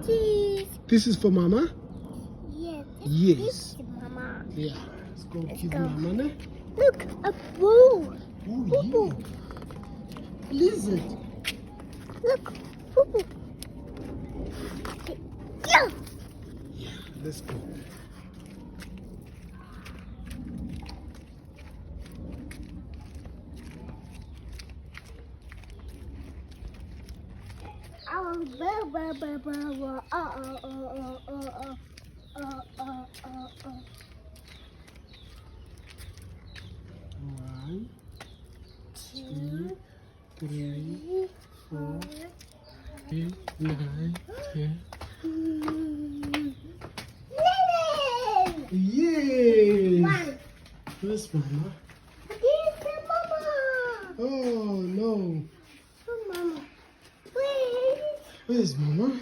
Cheese. This is for Mama? Yes. Yes. This is Mama. Yeah. Let's go Let's give go. Mama now. Look, a boo. Oh, Boo-boo. yeah. Lizard. Look, boo-boo. Yeah. Yeah, let's go. Oh, blah, blah, blah, blah, blah. Oh. 1, 2, 3, 3, 4, 8, 9, 10. Yay! One. Where's Mama? This is Mama. Oh no. Oh, Mama. Wait. Where's Mama?